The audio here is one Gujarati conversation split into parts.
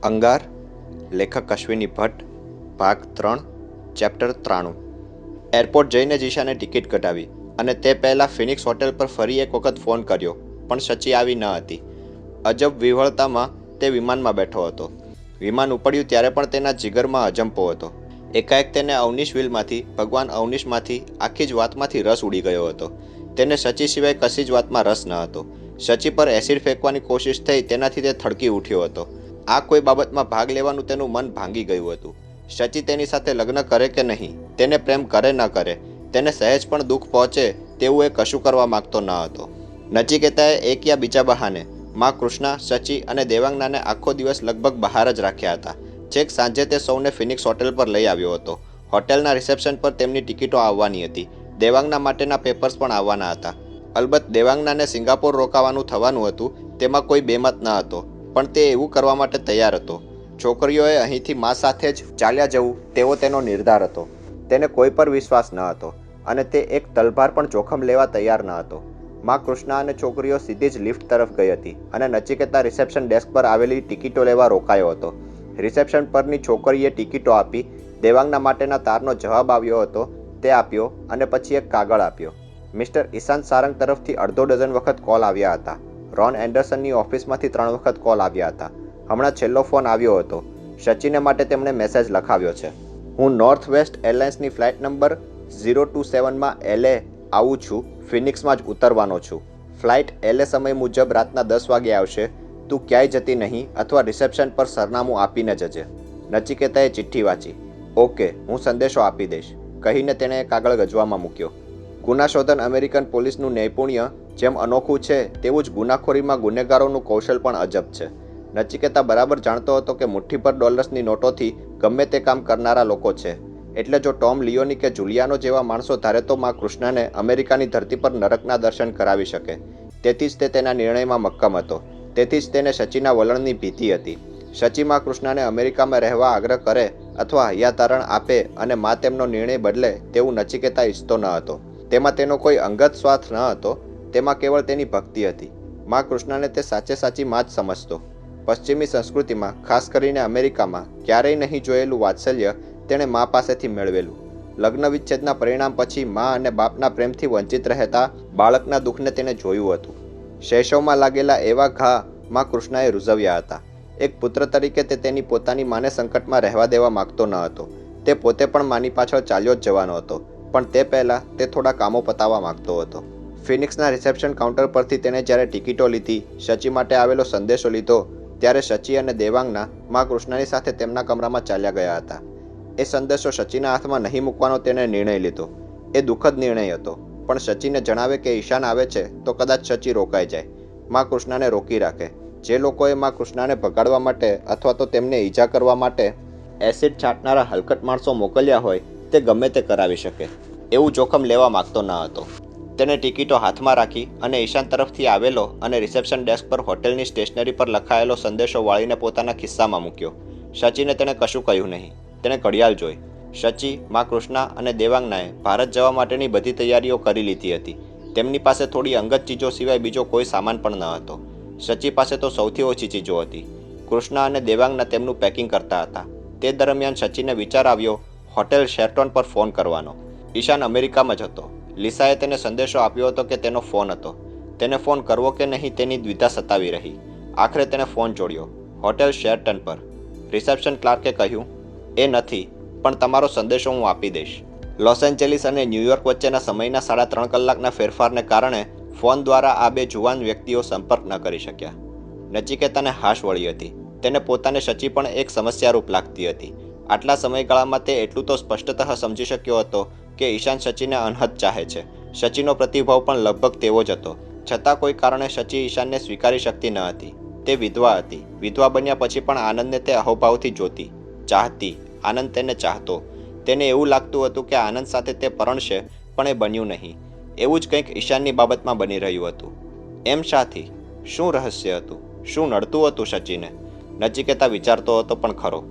અંગાર, લેખક અશ્વિની ભટ્ટ, ભાગ 3, ચેપ્ટર 93. એરપોર્ટ જઈને જ ઈશાને ટિકિટ કઢાવી અને તે પહેલાં ફિનિક્સ હોટેલ પર ફરી એક વખત ફોન કર્યો, પણ સચી આવી ન હતી. અજબ વિહવળતામાં તે વિમાનમાં બેઠો હતો. વિમાન ઉપડ્યું ત્યારે પણ તેના જીગરમાં અજંપો હતો. એકાએક તેને અવનીશ વિલમાંથી, ભગવાન અવનીશમાંથી, આખી જ વાતમાંથી રસ ઉડી ગયો હતો. તેને સચી સિવાય કશી જ વાતમાં રસ ન હતો. સચી પર એસિડ ફેંકવાની કોશિશ થઈ તેનાથી તે થડકી ઉઠ્યો હતો. આ કોઈ બાબતમાં ભાગ લેવાનું તેનું મન ભાંગી ગયું હતું. સચી તેની સાથે લગ્ન કરે કે નહીં, તેને પ્રેમ કરે ન કરે, તેને સહેજ પણ દુઃખ પહોંચે તેવું એ કશું કરવા માગતો ન હતો. નચિકેતાએ એક યા બીજા બહાને માં કૃષ્ણા, સચી અને દેવાંગનાને આખો દિવસ લગભગ બહાર જ રાખ્યા હતા. છેક સાંજે તે સૌને ફિનિક્સ હોટેલ પર લઈ આવ્યો હતો. હોટેલના રિસેપ્શન પર તેમની ટિકિટો આવવાની હતી. દેવાંગના માટેના પેપર્સ પણ આવવાના હતા. અલબત્ત દેવાંગનાને સિંગાપોર રોકાવાનું થવાનું હતું, તેમાં કોઈ બેમત ન હતો, પણ તે એવું કરવા માટે તૈયાર હતો. છોકરીઓએ અહીંથી મા સાથે જ ચાલ્યા જવું તેવો તેનો નિર્ધાર હતો. તેને કોઈ પર વિશ્વાસ ન હતો અને તે એક તલભાર પણ જોખમ લેવા તૈયાર ન હતો. માં કૃષ્ણા અને છોકરીઓ સીધી જ લિફ્ટ તરફ ગઈ હતી અને નચિકેતા રિસેપ્શન ડેસ્ક પર આવેલી ટિકિટો લેવા રોકાયો હતો. રિસેપ્શન પરની છોકરીએ ટિકિટો આપી. દેવાંગના માટેના તારનો જવાબ આવ્યો હતો તે આપ્યો અને પછી એક કાગળ આપ્યો. મિસ્ટર ઈશાંત સારંગ તરફથી અડધો ડઝન વખત કોલ આવ્યા હતા. રોન એન્ડરસનની ઓફિસમાંથી 3 વખત કોલ આવ્યા હતા. હમણાં છેલ્લો ફોન આવ્યો હતો. સચિને માટે તેમણે મેસેજ લખાવ્યો છે. હું નોર્થ વેસ્ટ એરલાઇન્સની ફ્લાઇટ નંબર 027માં LA આવું છું. ફિનિક્સમાં જ ઉતરવાનો છું. ફ્લાઇટ LA સમય મુજબ રાતના 10 વાગે આવશે. તું ક્યાંય જતી નહીં અથવા રિસેપ્શન પર સરનામું આપીને જજે. નચિકેતાએ ચિઠ્ઠી વાંચી. ઓકે, હું સંદેશો આપી દઈશ, કહીને તેણે કાગળ ગજવામાં મૂક્યો. ગુનાશોધન અમેરિકન પોલીસનું નૈપુણ્ય જેમ અનોખું છે તેવું જ ગુનાખોરીમાં ગુનેગારોનું કૌશલ પણ અજબ છે. નચિકેતા બરાબર જાણતો હતો કે મુઠ્ઠીભર ડોલર્સની નોટોથી ગમે તે કામ કરનારા લોકો છે. એટલે જો ટોમ લિયોની કે જુલિયાનો જેવા માણસો ધારે તો માં કૃષ્ણાને અમેરિકાની ધરતી પર નરકના દર્શન કરાવી શકે. તેથી જ તે તેના નિર્ણયમાં મક્કમ હતો. તેથી જ તેને સચીના વલણની ભીતિ હતી. સચી માં કૃષ્ણાને અમેરિકામાં રહેવા આગ્રહ કરે અથવા હૈયાતારણ આપે અને માં તેમનો નિર્ણય બદલે તેવું નચિકેતા ઈચ્છતો ન હતો. તેમાં તેનો કોઈ અંગત સ્વાર્થ ન હતો, તેમાં કેવળ તેની ભક્તિ હતી. માં કૃષ્ણાને તે સાચે સાચી માં જ સમજતો. પશ્ચિમી સંસ્કૃતિમાં, ખાસ કરીને અમેરિકામાં, ક્યારેય નહીં જોયેલું વાત્સલ્ય તેણે મા પાસેથી મેળવેલું. લગ્ન વિચ્છેદના પરિણામ પછી મા અને બાપના પ્રેમથી વંચિત રહેતા બાળકના દુઃખને તેને જોયું હતું. શૈશવમાં લાગેલા એવા ઘા માં કૃષ્ણાએ રૂઝવ્યા હતા. એક પુત્ર તરીકે તે તેની પોતાની માને સંકટમાં રહેવા દેવા માગતો ન હતો. તે પોતે પણ માની પાછળ ચાલ્યો જ જવાનો હતો, પણ તે પહેલાં તે થોડા કામો પતાવવા માગતો હતો. ફિનિક્સના રિસેપ્શન કાઉન્ટર પરથી તેણે જ્યારે ટિકિટો લીધી, સચી માટે આવેલો સંદેશો લીધો, ત્યારે સચી અને દેવાંગના માં કૃષ્ણાની સાથે તેમના કમરામાં ચાલ્યા ગયા હતા. એ સંદેશો સચીના હાથમાં નહીં મૂકવાનો તેણે નિર્ણય લીધો. એ દુઃખદ નિર્ણય હતો, પણ સચીને જણાવે કે ઈશાન આવે છે તો કદાચ સચી રોકાઈ જાય, માં કૃષ્ણાને રોકી રાખે. જે લોકોએ માં કૃષ્ણાને ભગાડવા માટે અથવા તો તેમને ઈજા કરવા માટે એસિડ છાંટનારા હલકટ માણસો મોકલ્યા હોય તે ગમે તે કરાવી શકે. એવું જોખમ લેવા માગતો ન હતો. તેણે ટિકિટો હાથમાં રાખી અને ઈશાન તરફથી આવેલો અને રિસેપ્શન ડેસ્ક પર હોટેલની સ્ટેશનરી પર લખાયેલો સંદેશો વાળીને પોતાના ખિસ્સામાં મૂક્યો. સચીને તેણે કશું કહ્યું નહીં. તેણે ઘડિયાળ જોઈ. સચી, માં કૃષ્ણા અને દેવાંગનાએ ભારત જવા માટેની બધી તૈયારીઓ કરી લીધી હતી. તેમની પાસે થોડી અંગત ચીજો સિવાય બીજો કોઈ સામાન પણ ન હતો. સચી પાસે તો સૌથી ઓછી ચીજો હતી. કૃષ્ણા અને દેવાંગના તેમનું પેકિંગ કરતા હતા. તે દરમિયાન સચીને વિચાર આવ્યો હોટેલ શેરટોન પર ફોન કરવાનો. ઈશાન અમેરિકામાં જ હતો. લિસાએ તેને સંદેશો આપ્યો હતો કે તેનો ફોન હતો. તેને ફોન કરવો કે નહીં તેની દ્વિધા સતાવી રહી. આખરે તેણે ફોન જોડ્યો. હોટેલ શેરટન પર. રિસેપ્શન ક્લાર્કે કહ્યું, એ નથી, પણ તમારો સંદેશો હું આપી દઈશ. લોસ એન્જલિસ અને ન્યૂયોર્ક વચ્ચેના સમયના 3.5 કલાકના ફેરફારને કારણે ફોન દ્વારા આ બે જુવાન વ્યક્તિઓ સંપર્ક ન કરી શક્યા. નચિકેતાને હાશ વળી હતી. તેને પોતાને સચી પણ એક સમસ્યારૂપ લાગતી હતી. આટલા સમયગાળામાં તે એટલું તો સ્પષ્ટતઃ સમજી શક્યો હતો કે ઈશાન સચીને અનહદ ચાહે છે. સચીનો પ્રતિભાવ પણ લગભગ તેવો જ હતો. છતાં કોઈ કારણે સચી ઈશાનને સ્વીકારી શકતી ન હતી. તે વિધવા હતી. વિધવા બન્યા પછી પણ આનંદને તે અહોભાવથી જોતી, ચાહતી. આનંદ તેને ચાહતો. તેને એવું લાગતું હતું કે આનંદ સાથે તે પરણશે, પણ એ બન્યું નહીં. એવું જ કંઈક ઈશાનની બાબતમાં બની રહ્યું હતું. એમ શાથી? શું રહસ્ય હતું? શું નડતું હતું સચીને? નચિકેતા વિચારતો હતો પણ ખરો.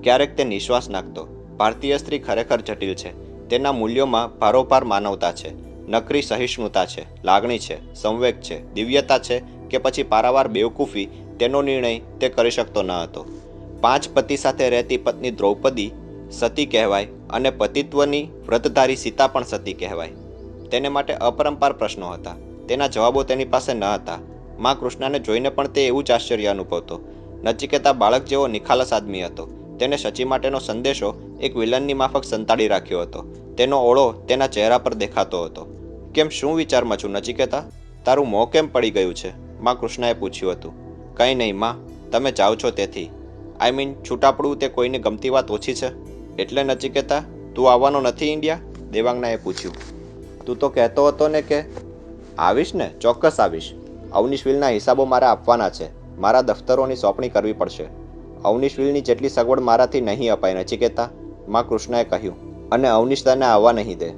ક્યારેક તે નિશ્વાસ નાખતો. ભારતીય સ્ત્રી ખરેખર જટિલ છે. તેના મૂલ્યોમાં ભારોભાર માનવતા છે, નકરી સહિષ્ણુતા છે, લાગણી છે, સંવેગ છે, દિવ્યતા છે કે પછી પારાવાર બેવકૂફી, તેનો નિર્ણય તે કરી શકતો ન હતો. 5 પતિ સાથે રહેતી પત્ની દ્રૌપદી સતી કહેવાય અને પતિત્વની વ્રતધારી સીતા પણ સતી કહેવાય. તેને માટે અપરંપાર પ્રશ્નો હતા. તેના જવાબો તેની પાસે ન હતા. માં કૃષ્ણને જોઈને પણ તે એવું જ આશ્ચર્ય અનુભવતો. નચિકેતા બાળક જેવો નિખાલસ આદમી હતો. તેને શચી માટેનો સંદેશો એક વિલનની માફક સંતાડી રાખ્યો હતો. તેનો ઓળો તેના ચહેરા પર દેખાતો હતો. કેમ, શું વિચારમાં છું નચિકેતા? તારું મોં કેમ પડી ગયું છે? માં કૃષ્ણએ પૂછ્યું હતું. કંઈ નહીં માં, તમે જાઓ છો તેથી. આઈ મીન, છૂટા પડવું તે કોઈને ગમતી વાત ઓછી છે. એટલે નચિકેતા, તું આવવાનો નથી ઇન્ડિયા? દેવાંગનાએ પૂછ્યું. તું તો કહેતો હતો ને કે આવીશ ને, ચોક્કસ આવીશ. અવનીશવિલના હિસાબો મારે આપવાના છે. મારા દફતરોની સોંપણી કરવી પડશે. અવનીશવિલની જેટલી સગવડ મારાથી નહીં અપાય નચિકેતા, માં કૃષ્ણએ કહ્યું. અને અવનીશ તને આવવા નહીં દે.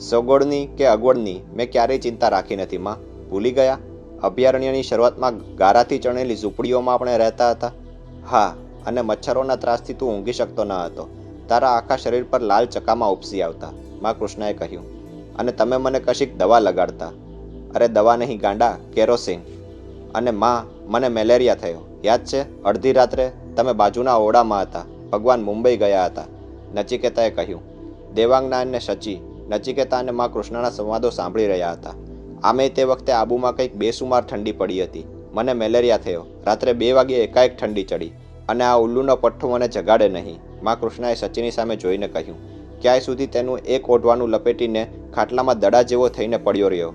સગવડની કે અગવડની મેં ક્યારેય ચિંતા રાખી નથી માં. ભૂલી ગયા? અભયારણ્યની શરૂઆતમાં ગારાથી ચણેલી ઝૂંપડીઓમાં આપણે રહેતા હતા. હા, અને મચ્છરોના ત્રાસથી તું ઊંઘી શકતો ન હતો. તારા આખા શરીર પર લાલ ચકામાં ઉપસી આવતા, માં કૃષ્ણએ કહ્યું. અને તમે મને કશીક દવા લગાડતા. અરે દવા નહીં ગાંડા, કેરોસીન. અને માં, મને મેલેરિયા થયો. યાદ છે? અડધી રાત્રે તમે બાજુના ઓરડામાં હતા. ભગવાન મુંબઈ ગયા હતા, નચિકેતાએ કહ્યું. દેવાંગના અને શચી નચિકેતા અને માં કૃષ્ણના સંવાદો સાંભળી રહ્યા હતા. આમે તે વખતે આબુમાં કંઈક બેસુમાર ઠંડી પડી હતી. મને મેલેરિયા થયો. રાત્રે 2 વાગ્યે એકાએક ઠંડી ચડી. અને આ ઉલ્લુનો પઠ્ઠો મને જગાડે નહીં, માં કૃષ્ણએ સચીની સામે જોઈને કહ્યું. ક્યાંય સુધી તેનું એક ઓઢવાનું લપેટીને ખાટલામાં દડા જેવો થઈને પડ્યો રહ્યો.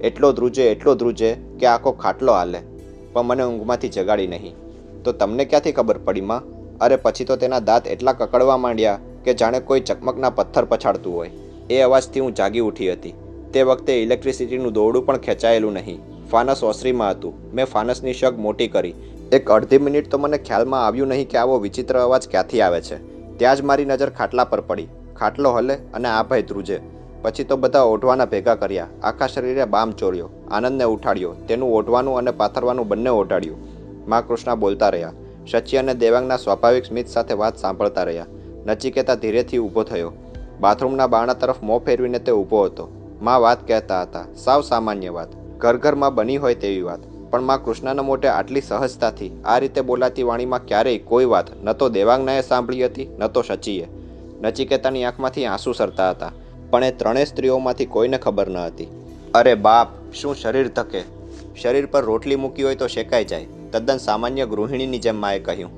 એટલો ધ્રુજે કે આખો ખાટલો હાલે, પણ મને ઊંઘમાંથી જગાડી નહીં. તો તમને ક્યાંથી ખબર પડી માં? અરે પછી તો તેના દાંત એટલા કકડવા માંડ્યા કે જાણે કોઈ ચકમકના પથ્થર પછાડતું હોય. એ અવાજથી હું જાગી ઉઠી હતી. તે વખતે ઇલેક્ટ્રિસિટીનું દોરડું પણ ખેંચાયેલું નહીં. ફાનસ ઓસરીમાં હતું. મેં ફાનસની શગ મોટી કરી. એક અડધી મિનિટ તો મને ખ્યાલમાં આવ્યું નહીં કે આવો વિચિત્ર અવાજ ક્યાંથી આવે છે. ત્યાં જ મારી નજર ખાટલા પર પડી. ખાટલો હલે અને આ ભાઈ ધ્રુજે. પછી તો બધા ઓઢવાના ભેગા કર્યા. આખા શરીરે બામ ચોર્યો. આનંદને ઉઠાડ્યો. તેનું ઓઢવાનું અને પાથરવાનું બંને ઓઢાડ્યું. માં કૃષ્ણ બોલતા રહ્યા. શચી અને દેવાંગના સ્વાભાવિક સ્મિત સાથે વાત સાંભળતા રહ્યા. નચિકેતા ધીરેથી ઊભો થયો. બાથરૂમના બારણા તરફ મોં ફેરવીને તે ઊભો હતો. માં વાત કહેતા હતા. સાવ સામાન્ય વાત, ઘર બની હોય તેવી વાત. પણ માં કૃષ્ણના મોઢે આટલી સહજતાથી આ રીતે બોલાતી વાણીમાં ક્યારેય કોઈ વાત ન તો દેવાંગનાએ સાંભળી હતી, ન તો શચીએ. નચિકેતાની આંખમાંથી આંસુ સરતા હતા. પણ એ ત્રણેય સ્ત્રીઓમાંથી કોઈને ખબર ન હતી. અરે બાપ, શું શરીર ધકે! શરીર પર રોટલી મૂકી હોય તો શેકાઈ જાય. તદ્દન સામાન્ય ગૃહિણીની જેમ માએ કહ્યું.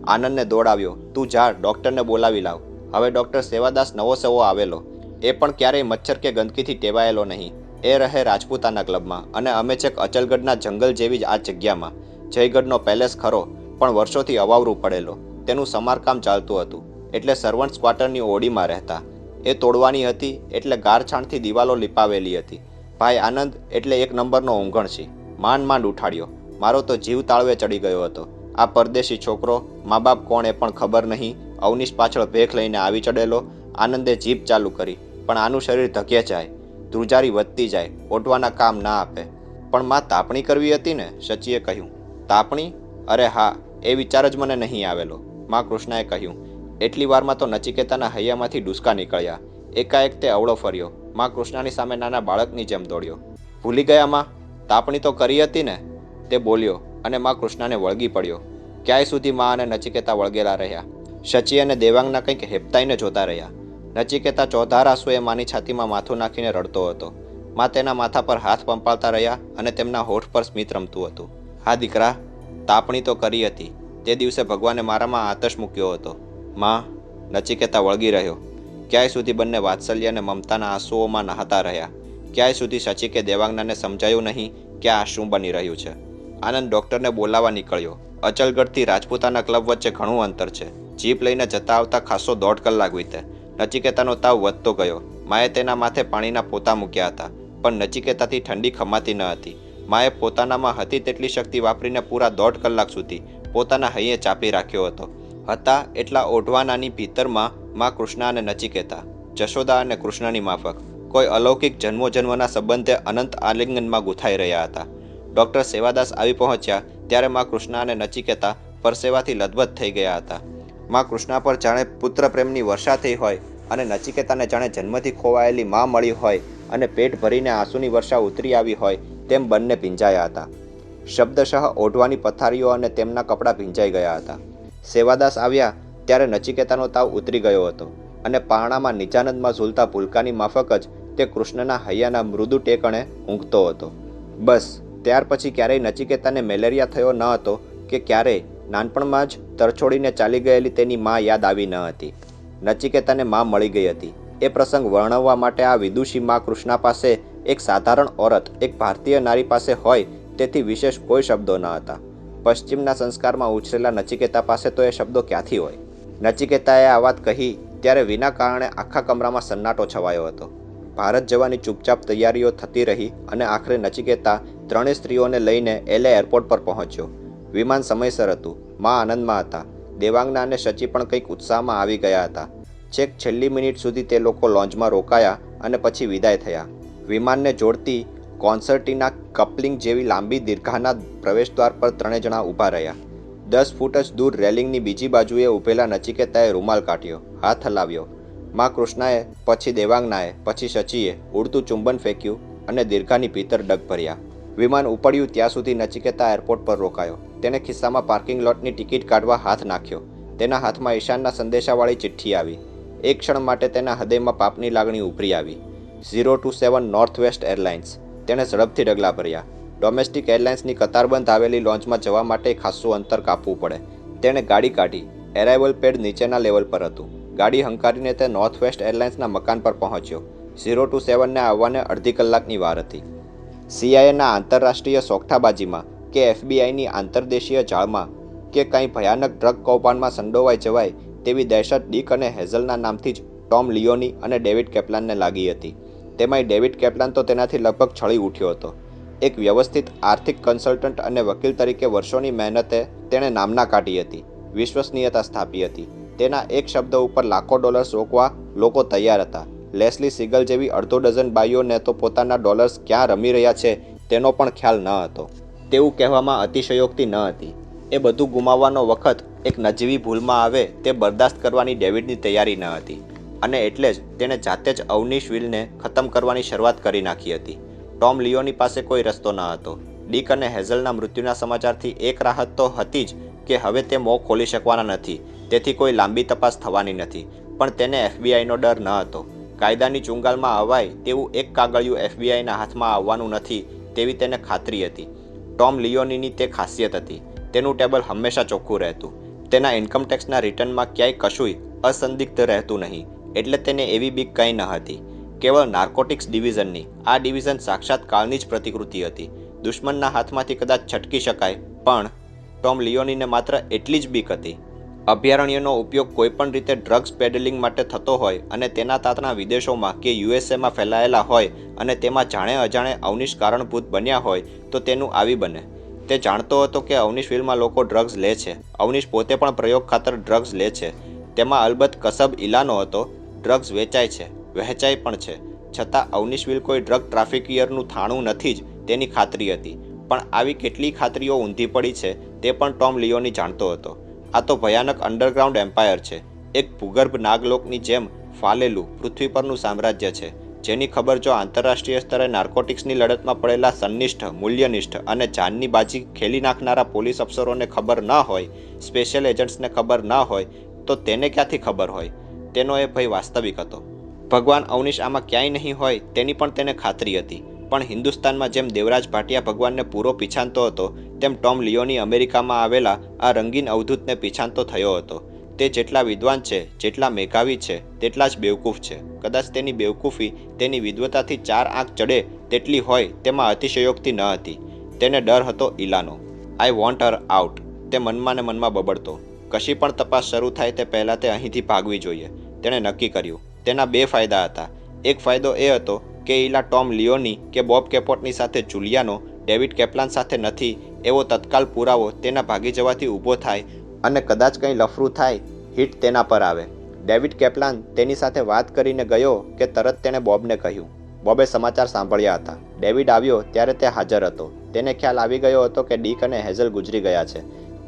આનંદને દોડાવ્યો. તું જા, ડૉક્ટરને બોલાવી લાવ. હવે ડૉક્ટર સેવાદાસ નવો સવો આવેલો. એ પણ ક્યારેય મચ્છર કે ગંદકીથી ટેવાયેલો નહીં. એ રહે રાજપૂતાના ક્લબમાં અને અમે છેક અચલગઢના જંગલ જેવી જ આ જગ્યામાં. જયગઢનો પેલેસ ખરો, પણ વર્ષોથી અવાવરું પડેલો. તેનું સમારકામ ચાલતું હતું, એટલે સર્વન્ટ્સ ક્વાર્ટરની ઓડીમાં રહેતા. એ તોડવાની હતી, એટલે ગારછાણથી દિવાલો લીપાવેલી હતી. ભાઈ આનંદ એટલે 1 નંબરનો ઊંઘણછી. માંડ ઉઠાડ્યો. મારો તો જીવ તાળવે ચડી ગયો હતો. આ પરદેશી છોકરો, મા બાપ કોણ એ પણ ખબર નહીં, અવનીશ પાછળ ભેખ લઈને આવી ચડેલો. આનંદે જીભ ચાલુ કરી, પણ આનું શરીર ધકે જાય, ધ્રુજારી વધતી જાય, ઓઢવાના કામ ના આપે. પણ માં તાપણી કરવી હતી ને, શચીએ કહ્યું. તાપણી? અરે હા, એ વિચાર જ મને નહીં આવેલો, માં કૃષ્ણએ કહ્યું. એટલી વારમાં તો નચિકેતાના હૈયામાંથી ડૂસકા નીકળ્યા. એકાએક તે અવળો ફર્યો. માં કૃષ્ણની સામે નાના બાળકની જેમ દોડ્યો. ભૂલી ગયા માં? તાપણી તો કરી હતી ને, તે બોલ્યો અને માં કૃષ્ણને વળગી પડ્યો. ક્યાંય સુધી માં અને નચિકેતા વળગેલા રહ્યા. શચી અને દેવાંગના કંઈક હેપતાઈને જોતા રહ્યા. નચિકેતા ચોધાર આંસુએ માની છાતીમાં માથું નાખીને રડતો હતો. માં તેના માથા પર હાથ પંપાળતા રહ્યા અને તેમના હોઠ પર સ્મિત રમતું હતું. હા દીકરા, તાપણી તો કરી હતી. તે દિવસે ભગવાને મારામાં આતશ મૂક્યો હતો. માં, નચિકેતા વળગી રહ્યો. ક્યાંય સુધી બંને વાત્સલ્ય અને મમતાના આંસુઓમાં નહાતા રહ્યા. ક્યાંય સુધી શચી કે દેવાંગનાને સમજાયું નહીં કે આ શું બની રહ્યું છે. આનંદ ડૉક્ટરને બોલાવવા નીકળ્યો. અચલગઢથી રાજપૂતાના ક્લબ વચ્ચે ઘણું અંતર છે. જીપ લઈને જતા આવતા ખાસો 1.5 કલાક વીતે. નચિકેતાનો તાવ વધતો ગયો. માએ તેના માથે પાણીના પોતા મૂક્યા હતા, પણ નચિકેતાથી ઠંડી ખમાતી ન હતી. માએ પોતાનામાં હતી તેટલી શક્તિ વાપરીને પૂરા 1.5 કલાક સુધી પોતાના હૈયે ચાપી રાખ્યો હતો. હતા એટલા ઓઢવાનાની ભીતરમાં માં કૃષ્ણ અને નચિકેતા, જશોદા અને કૃષ્ણની માફક કોઈ અલૌકિક જન્મોજન્મના સંબંધે અનંત આલિંગનમાં ગૂંથાઈ રહ્યા હતા. ડૉક્ટર સેવાદાસ આવી પહોંચ્યા ત્યારે માં કૃષ્ણ અને નચિકેતા પરસેવાથી લથબથ થઈ ગયા હતા. માં કૃષ્ણ પર જાણે પુત્ર પ્રેમની વર્ષા થઈ હોય અને નચિકેતાને જાણે જન્મથી ખોવાયેલી માં મળી હોય અને પેટ ભરીને આંસુની વર્ષા ઉતરી આવી હોય તેમ બંને ભીંજાયા હતા. શબ્દશઃ ઓઢવાની પથારીઓ અને તેમના કપડાં ભીંજાઈ ગયા હતા. સેવાદાસ આવ્યા ત્યારે નચિકેતાનો તાવ ઉતરી ગયો હતો અને પારણામાં નિજાનંદમાં ઝૂલતા ભૂલકાની માફક જ તે કૃષ્ણના હૈયાના મૃદુ ટેકણે ઊંઘતો હતો. બસ ત્યાર પછી ક્યારેય નચિકેતાને મેલેરિયા થયો ન હતો કે ક્યારેય નાનપણમાં જ તરછોડીને ચાલી ગયેલી તેની મા યાદ આવી ન હતી. નચિકેતાને મા મળી ગઈ હતી. એ પ્રસંગ વર્ણવવા માટે આ વિદુષી મા કૃષ્ણા પાસે એક સાધારણ ઓરત, એક ભારતીય નારી પાસે હોય તેથી વિશેષ કોઈ શબ્દો ન હતા. પશ્ચિમના સંસ્કારમાં ઉછરેલા નચિકેતા પાસે તો એ શબ્દો ક્યાંથી હોય? નચિકેતાએ આ વાત કહી ત્યારે વિના કારણે આખા કમરામાં સન્નાટો છવાયો હતો. ભારત જવાની ચૂપચાપ તૈયારીઓ થતી રહી અને આખરે નચિકેતા ત્રણેય સ્ત્રીઓને લઈને LA એરપોર્ટ પર પહોંચ્યો. વિમાન સમયસર હતું. મા આનંદમાં હતા. દેવાંગના અને શચી પણ કંઈક ઉત્સાહમાં આવી ગયા હતા. છેક છેલ્લી મિનિટ સુધી તે લોકો લોન્જમાં રોકાયા અને પછી વિદાય થયા. વિમાનને જોડતી કોન્સર્ટિના કપલિંગ જેવી લાંબી દીર્ઘાના પ્રવેશદ્વાર પર ત્રણેય જણા ઊભા રહ્યા. 10 ફૂટ જ દૂર રેલિંગની બીજી બાજુએ ઊભેલા નચિકેતાએ રૂમાલ કાઢ્યો, હાથ હલાવ્યો. મા કૃષ્ણાએ, પછી દેવાંગનાએ, પછી શચીએ ઉડતું ચુંબન ફેંક્યું અને દીર્ઘાની ભીતર ડગ ભર્યા. વિમાન ઉપડ્યું ત્યાં સુધી નચિકેતા એરપોર્ટ પર રોકાયો. તેણે ખિસ્સામાં પાર્કિંગ લોટની ટિકિટ કાઢવા હાથ નાખ્યો. તેના હાથમાં ઈશાનના સંદેશાવાળી ચિઠ્ઠી આવી. એક ક્ષણ માટે તેના હૃદયમાં પાપની લાગણી ઉભરી આવી. 027 નોર્થ વેસ્ટ એરલાઇન્સ. તેણે ઝડપથી ડગલા ભર્યા. ડોમેસ્ટિક એરલાઇન્સની કતારબંધ આવેલી લોન્જમાં જવા માટે ખાસ્સું અંતર કાપવું પડે. તેણે ગાડી કાઢી. એરાઇવલ પેડ નીચેના લેવલ પર હતું. ગાડી હંકારીને તે નોર્થ વેસ્ટ એરલાઇન્સના મકાન પર પહોંચ્યો. 027ને આવવાને અડધી કલાકની વાર હતી. CIAના આંતરરાષ્ટ્રીય સોગઠાબાજીમાં કે FBIની આંતરદેશીય જાળમાં કે કંઈ ભયાનક ડ્રગ કૌભાંડમાં સંડોવાઈ જવાય તેવી દહેશત ડીક અને હેઝલના નામથી જ ટોમ લિયોની અને ડેવિડ કેપ્લાનને લાગી હતી. તેમાંય ડેવિડ કેપ્લાન તો તેનાથી લગભગ છળી ઉઠ્યો હતો. એક વ્યવસ્થિત આર્થિક કન્સલ્ટન્ટ અને વકીલ તરીકે વર્ષોની મહેનતે તેણે નામના કાઢી હતી, વિશ્વસનીયતા સ્થાપી હતી. તેના એક શબ્દ ઉપર લાખો ડોલર્સ રોકવા લોકો તૈયાર હતા. લેસ્લી સિગલ જેવી અડધો ડઝન બાઈઓને તો પોતાના ડોલર્સ ક્યાં રમી રહ્યા છે તેનો પણ ખ્યાલ ન હતો. તેવું કહેવામાં અતિશયોક્તિ ન હતી. એ બધું ગુમાવવાનો વખત એક નજીવી ભૂલમાં આવે તે બરદાસ્ત કરવાની ડેવિડની તૈયારી ન હતી અને એટલે જ તેણે જાતે જ અવનીશ વિલને ખતમ કરવાની શરૂઆત કરી નાખી હતી. ટોમ લિયોની પાસે કોઈ રસ્તો ન હતો. ડીક અને હેઝલના મૃત્યુના સમાચારથી એક રાહત તો હતી જ કે હવે તે મોં ખોલી શકવાના નથી, તેથી કોઈ લાંબી તપાસ થવાની નથી. પણ તેને FBIનો ડર ન હતો. કાયદાની ચુંગાલમાં અવાય તેવું એક કાગળિયું FBIના હાથમાં આવવાનું નથી તેવી તેને ખાતરી હતી. ટોમ લિયોનીની તે ખાસિયત હતી. તેનું ટેબલ હંમેશા ચોખ્ખું રહેતું. તેના ઇન્કમટેક્સના રિટર્નમાં ક્યાંય કશુંય અસંદિગ્ધ રહેતું નહીં, એટલે તેને એવી બીક કંઈ ન હતી. કેવળ નાર્કોટિક્સ ડિવિઝનની. આ ડિવિઝન સાક્ષાત કાળની જ પ્રતિકૃતિ હતી. દુશ્મનના હાથમાંથી કદાચ છટકી શકાય, પણ ટોમ લિયોનીને માત્ર એટલી જ બીક હતી. અભયારણ્યનો ઉપયોગ કોઈપણ રીતે ડ્રગ્સ પેડલિંગ માટે થતો હોય અને તેના તાતણા વિદેશોમાં કે USAમાં ફેલાયેલા હોય અને તેમાં જાણે અજાણે અવનીશ કારણભૂત બન્યા હોય તો તેનું આવી બને. તે જાણતો હતો કે અવનીશ વિલમાં લોકો ડ્રગ્સ લે છે. અવનીશ પોતે પણ પ્રયોગ ખાતર ડ્રગ્સ લે છે. તેમાં અલબત્ત કસબ ઈલાનો હતો. ડ્રગ્સ વેચાય છે, વહેંચાય પણ છે. છતાં અવનીશ વિલ કોઈ ડ્રગ ટ્રાફિકિયરનું થાણું નથી જ તેની ખાતરી હતી. પણ આવી કેટલી ખાતરીઓ ઊંધી પડી છે તે પણ ટોમ લિયોની જાણતો હતો. આ તો ભયાનક અંડરગ્રાઉન્ડ એમ્પાયર છે. એક ભૂગર્ભ નાગલોકની જેમ ફાલેલું પૃથ્વી પરનું સામ્રાજ્ય છે, જેની ખબર જો આંતરરાષ્ટ્રીય સ્તરે નાર્કોટિક્સની લડતમાં પડેલા સન્નિષ્ઠ, મૂલ્યનિષ્ઠ અને જાનની બાજી ખેલી નાખનારા પોલીસ અફસરોને ખબર ન હોય, સ્પેશિયલ એજન્ટ્સને ખબર ન હોય, તો તેને ક્યાંથી ખબર હોય? તેનો એ ભય વાસ્તવિક હતો. ભગવાન અવનીશ આમાં ક્યાંય નહીં હોય તેની પણ તેને ખાતરી હતી. પણ હિન્દુસ્તાનમાં જેમ દેવરાજ ભાટિયા ભગવાનને પૂરો પીછાનતો હતો, તેમ ટોમ લિયોની અમેરિકામાં આવેલા આ રંગીન અવધૂતને પીછાનતો થયો હતો. તે જેટલા વિદ્વાન છે, જેટલા મેઘાવી છે, તેટલા જ બેવકૂફ છે. કદાચ તેની બેવકૂફી તેની વિદ્વતાથી 4 આંખ ચડે તેટલી હોય તેમાં અતિશયોક્તિ ન હતી. તેને ડર હતો ઈલાનો. આઈ વોન્ટ હર આઉટ, તે મનમાં ને મનમાં બબડતો. કશી પણ તપાસ શરૂ થાય તે પહેલાં તે અહીંથી ભાગવી જોઈએ. તેણે નક્કી કર્યું. તેના 2 ફાયદા હતા. એક ફાયદો એ હતો કે ઈલા ટોમ લિયોની કે બોબ કેપોટની સાથે જુલિયાનો ડેવિડ કેપ્લાન સાથે નથી એવો તત્કાલ પુરાવો તેના ભાગી જવાથી ઊભો થાય અને કદાચ કંઈ લફરું થાય, હિટ તેના પર આવે. ડેવિડ કેપ્લાન તેની સાથે વાત કરીને ગયો કે તરત તેણે બોબને કહ્યું. બોબે સમાચાર સાંભળ્યા હતા. ડેવિડ આવ્યો ત્યારે તે હાજર હતો. તેને ખ્યાલ આવી ગયો હતો કે ડીક અને હેઝલ ગુજરી ગયા છે.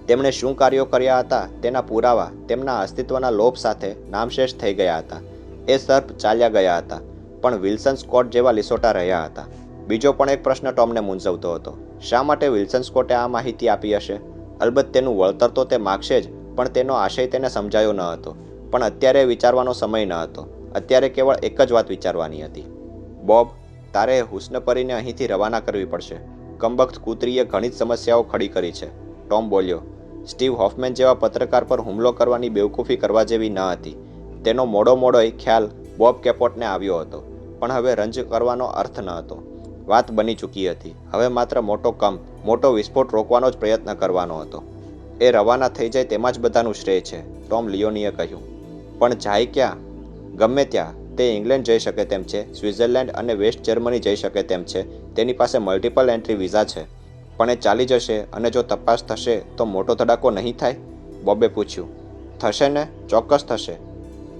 તેમણે શું કાર્યો કર્યા હતા તેના પુરાવા તેમના અસ્તિત્વના લોભ સાથે નામશેષ થઈ ગયા હતા. એ સર્પ ચાલ્યા ગયા હતા, પણ વિલ્સન સ્કોટ જેવા લીસોટા રહ્યા હતા. બીજો પણ એક પ્રશ્ન ટોમને મૂંઝવતો હતો. શા માટે વિલ્સન સ્કોટે આ માહિતી આપી હશે? અલબત્ત તેનું વળતર તો તે માગશે જ, પણ તેનો આશય તેને સમજાયો ન હતો. પણ અત્યારે વિચારવાનો સમય ન હતો. અત્યારે કેવળ એક જ વાત વિચારવાની હતી. બોબ, તારે હુસ્નપરીને અહીંથી રવાના કરવી પડશે. કમબખ્ત કૂતરીએ ઘણી જ સમસ્યાઓ ખડી કરી છે, ટોમ બોલ્યો. સ્ટીવ હોફમેન જેવા પત્રકાર પર હુમલો કરવાની બેવકૂફી કરવા જેવી ન હતી. તેનો મોડોય ખ્યાલ બોબ કેપોટને આવ્યો હતો, પણ હવે રંજ કરવાનો અર્થ ન હતો. વાત બની ચૂકી હતી. હવે માત્ર મોટો વિસ્ફોટ રોકવાનો જ પ્રયત્ન કરવાનો હતો. એ રવાના થઈ જાય તેમાં જ બધાનું શ્રેય છે, ટોમ લિયોનીએ કહ્યું. પણ જાય ક્યાં? ગમે ત્યાં. તે ઇંગ્લેન્ડ જઈ શકે તેમ છે, સ્વિટ્ઝરલેન્ડ અને વેસ્ટ જર્મની જઈ શકે તેમ છે. તેની પાસે મલ્ટિપલ એન્ટ્રી વિઝા છે. પણ એ ચાલી જશે અને જો તપાસ થશે તો મોટો ધડાકો નહીં થાય? બોબે પૂછ્યું. થશે ને? ચોક્કસ થશે.